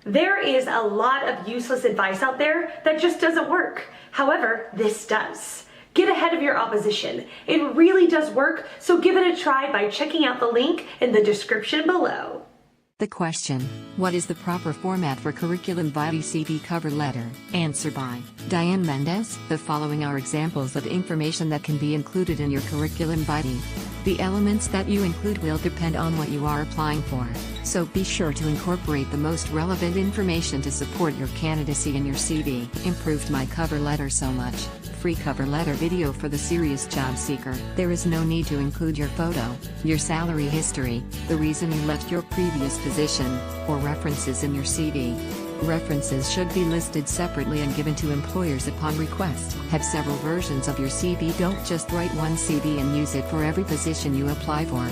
There is a lot of useless advice out there that just doesn't work. However, this does. Get ahead of your opposition. It really does work, so give it a try by checking out the link in the description below. The question, what is the proper format for Curriculum Vitae CV cover letter? Answer by Diane Mendez. The following are examples of information that can be included in your Curriculum Vitae. The elements that you include will depend on what you are applying for, so be sure to incorporate the most relevant information to support your candidacy in your CV. Improved my cover letter so much. Free cover letter video for the serious job seeker. There is no need to include your photo, your salary history, the reason you left your previous position, or references in your CV. References should be listed separately and given to employers upon request. Have several versions of your CV. Don't just write one CV and use it for every position you apply for.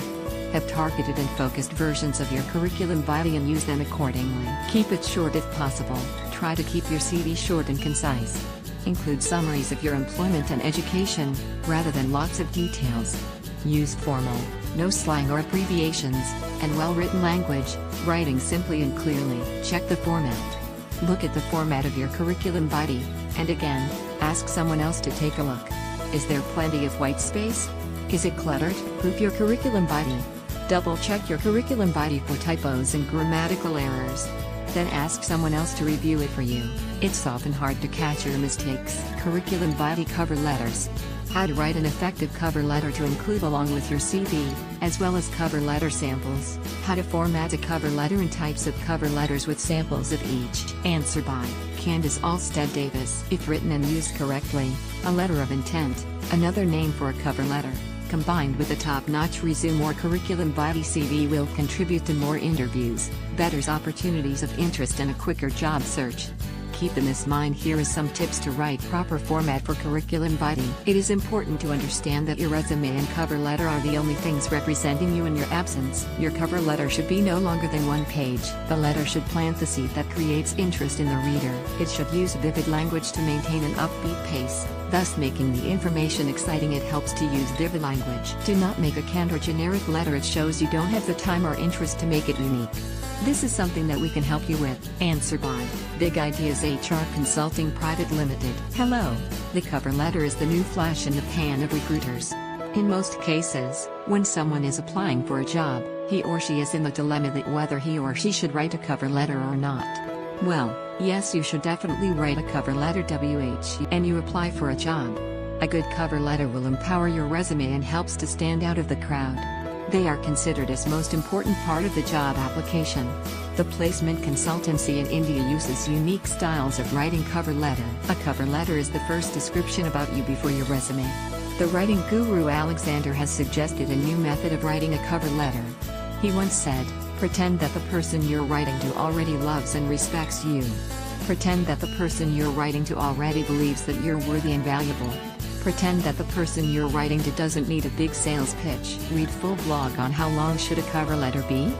Have targeted and focused versions of your Curriculum Vitae and use them accordingly. Keep it short if possible. Try to keep your CV short and concise. Include summaries of your employment and education, rather than lots of details. Use formal, no slang or abbreviations, and well-written language, writing simply and clearly. Check the format. Look at the format of your Curriculum Vitae, and again, ask someone else to take a look. Is there plenty of white space? Is it cluttered? Proof your Curriculum Vitae. Double-check your Curriculum Vitae for typos and grammatical errors. Then ask someone else to review it for you. It's often hard to catch your mistakes. Curriculum Vitae cover letters. How to write an effective cover letter to include along with your CV, as well as cover letter samples. How to format a cover letter and types of cover letters with samples of each. Answer by Candace Alstead Davis. If written and used correctly, a letter of intent, another name for a cover letter, combined with a top-notch resume or Curriculum Vitae CV will contribute to more interviews, better opportunities of interest and a quicker job search. Keep in this mind, here is some tips to write proper format for Curriculum Vitae. It is important to understand that your resume and cover letter are the only things representing you in your absence. Your cover letter should be no longer than one page. The letter should plant the seed that creates interest in the reader. It should use vivid language to maintain an upbeat pace, thus making the information exciting. It helps to use vivid language. Do not make a canned or generic letter. It shows you don't have the time or interest to make it unique. This is something that we can help you with. Answer by Big Ideas HR Consulting Private Limited. Hello. The cover letter is the new flash in the pan of recruiters. In most cases, when someone is applying for a job, he or she is in the dilemma that whether he or she should write a cover letter or not. Well, yes, you should definitely write a cover letter and you apply for a job. A good cover letter will empower your resume and helps to stand out of the crowd. They are considered as most important part of the job application. The placement consultancy in India uses unique styles of writing cover letter. A cover letter is the first description about you before your resume. The writing guru Alexander has suggested a new method of writing a cover letter. He once said, pretend that the person you're writing to already loves and respects you. Pretend that the person you're writing to already believes that you're worthy and valuable. Pretend that the person you're writing to doesn't need a big sales pitch. Read full blog on how long should a cover letter be?